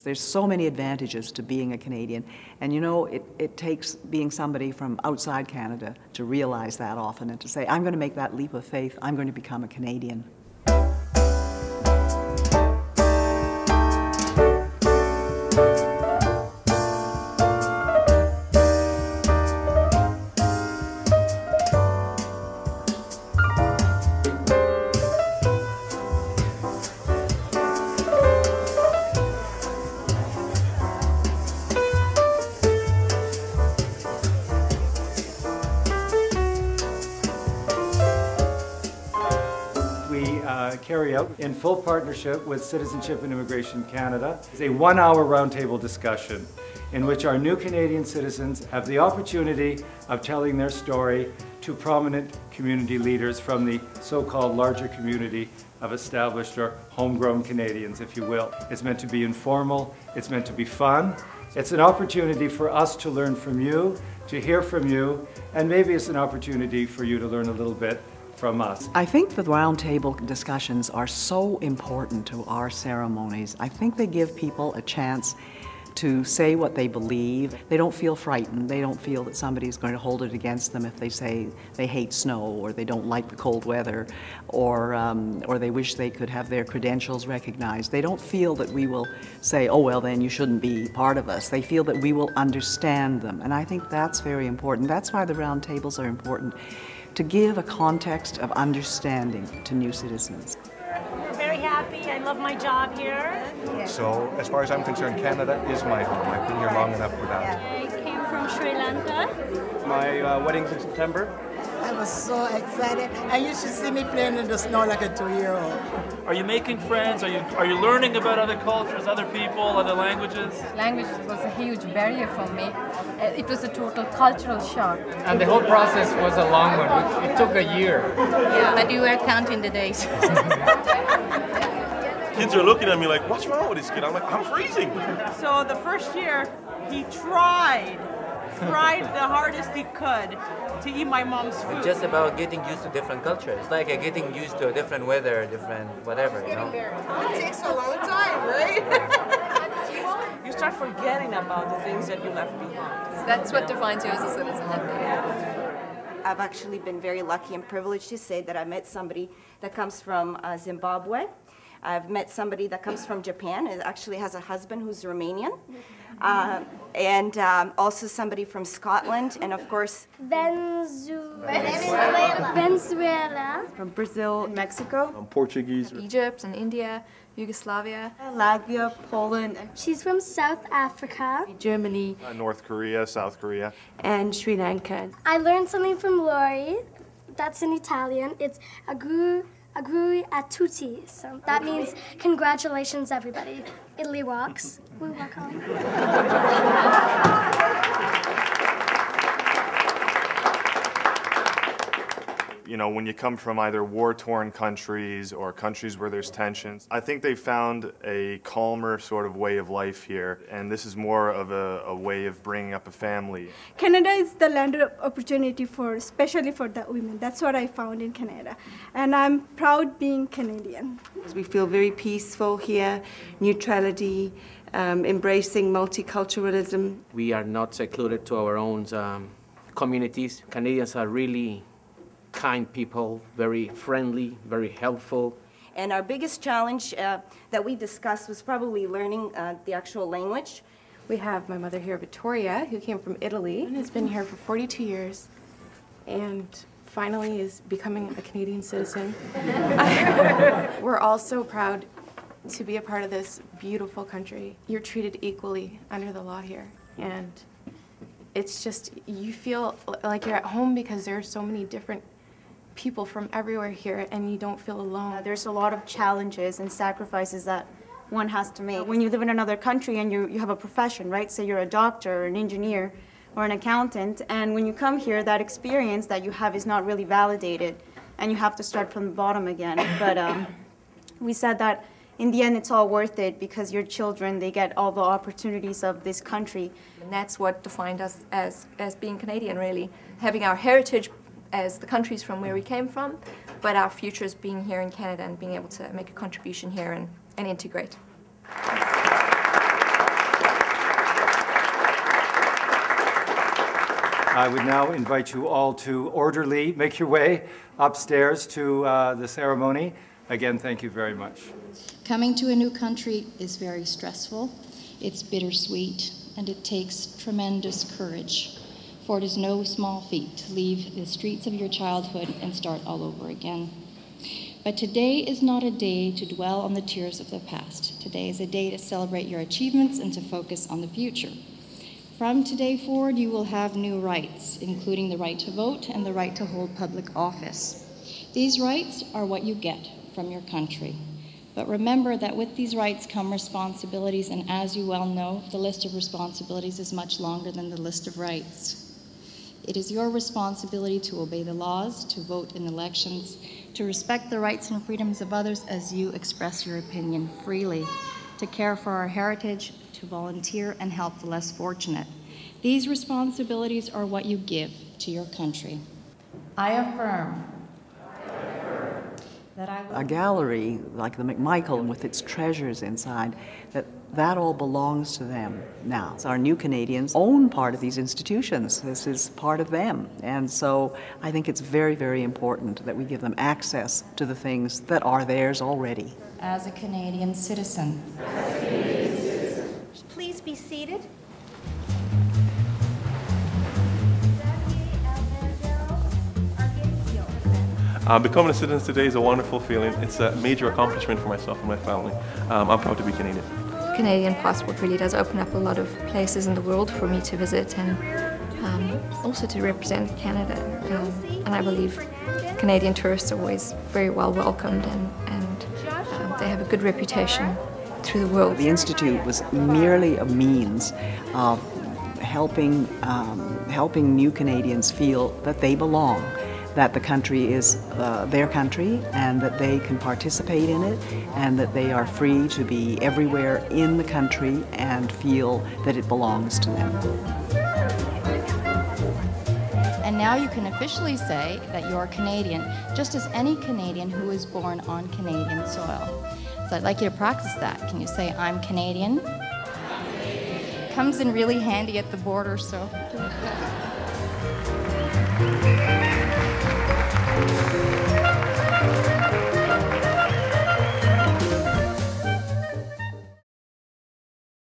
There's so many advantages to being a Canadian, and you know, it takes being somebody from outside Canada to realize that often and to say, I'm going to make that leap of faith, I'm going to become a Canadian. Carry out in full partnership with Citizenship and Immigration Canada is a one-hour roundtable discussion in which our new Canadian citizens have the opportunity of telling their story to prominent community leaders from the so-called larger community of established or homegrown Canadians, if you will. It's meant to be informal, it's meant to be fun. It's an opportunity for us to learn from you, to hear from you, and maybe it's an opportunity for you to learn a little bit from us. I think the roundtable discussions are so important to our ceremonies. I think they give people a chance to say what they believe. They don't feel frightened. They don't feel that somebody's going to hold it against them if they say they hate snow or they don't like the cold weather or they wish they could have their credentials recognized. They don't feel that we will say, oh, well, then you shouldn't be part of us. They feel that we will understand them, and I think that's very important. That's why the roundtables are important, to give a context of understanding to new citizens. We're very happy. I love my job here. So, as far as I'm concerned, Canada is my home. I've been here long enough for that. I came from Sri Lanka. My wedding's in September. I was so excited. And you should see me playing in the snow like a 2-year-old. Are you making friends? Are you learning about other cultures, other people, other languages? Language was a huge barrier for me. It was a total cultural shock. And the whole process was a long one. It took a year. Yeah, but you were counting the days. Kids are looking at me like, what's wrong with this kid? I'm like, I'm freezing. So the first year, he tried the hardest he could to eat my mom's food. It's just about getting used to different cultures. It's like getting used to a different weather, different whatever, you know? It takes a long time, right? You start forgetting about the things that you left behind. That's what defines you as a citizen. I've actually been very lucky and privileged to say that I met somebody that comes from Zimbabwe. I've met somebody that comes from Japan. It actually has a husband who's Romanian. And also somebody from Scotland, and of course Venezuela, from Brazil, Mexico, from Portuguese, Egypt and India, Yugoslavia, Latvia, Poland. She's from South Africa, Germany, North Korea, South Korea, and Sri Lanka. I learned something from Lori. That's in Italian. It's auguri a tutti. So that means congratulations, everybody. Italy rocks. We rock on. You know, when you come from either war-torn countries or countries where there's tensions, I think they found a calmer sort of way of life here, and this is more of a way of bringing up a family. Canada is the land of opportunity especially for the women. That's what I found in Canada, and I'm proud being Canadian. We feel very peaceful here, neutrality, embracing multiculturalism. We are not secluded to our own communities. Canadians are really kind people, very friendly, very helpful. And our biggest challenge that we discussed was probably learning the actual language. We have my mother here, Victoria, who came from Italy and has been here for 42 years and finally is becoming a Canadian citizen. We're all so proud to be a part of this beautiful country. You're treated equally under the law here, and it's just, you feel like you're at home because there are so many different people from everywhere here, and you don't feel alone. There's a lot of challenges and sacrifices that one has to make. When you live in another country and you have a profession, right? Say you're a doctor or an engineer or an accountant, and when you come here, that experience that you have is not really validated, and you have to start from the bottom again. But we said that in the end, it's all worth it because your children, they get all the opportunities of this country. And that's what defined us as being Canadian, really. Having our heritage as the countries from where we came from, but our futures being here in Canada and being able to make a contribution here and integrate. I would now invite you all to orderly make your way upstairs to the ceremony. Again, thank you very much. Coming to a new country is very stressful, it's bittersweet, and it takes tremendous courage. For it is no small feat to leave the streets of your childhood and start all over again. But today is not a day to dwell on the tears of the past. Today is a day to celebrate your achievements and to focus on the future. From today forward, you will have new rights, including the right to vote and the right to hold public office. These rights are what you get from your country. But remember that with these rights come responsibilities, and as you well know, the list of responsibilities is much longer than the list of rights. It is your responsibility to obey the laws, to vote in elections, to respect the rights and freedoms of others as you express your opinion freely, to care for our heritage, to volunteer and help the less fortunate. These responsibilities are what you give to your country. I affirm that I will... A gallery like the McMichael with its treasures inside, that all belongs to them now. Our new Canadians own part of these institutions. This is part of them. And so I think it's very, very important that we give them access to the things that are theirs already. As a Canadian citizen. Please be seated. Becoming a citizen today is a wonderful feeling. It's a major accomplishment for myself and my family. I'm proud to be Canadian. Canadian passport really does open up a lot of places in the world for me to visit and also to represent Canada. And I believe Canadian tourists are always very well welcomed and they have a good reputation through the world. The Institute was merely a means of helping new Canadians feel that they belong, that the country is their country and that they can participate in it and that they are free to be everywhere in the country and feel that it belongs to them. And now you can officially say that you're Canadian, just as any Canadian who is born on Canadian soil. So I'd like you to practice that. Can you say, I'm Canadian? Comes in really handy at the border, so.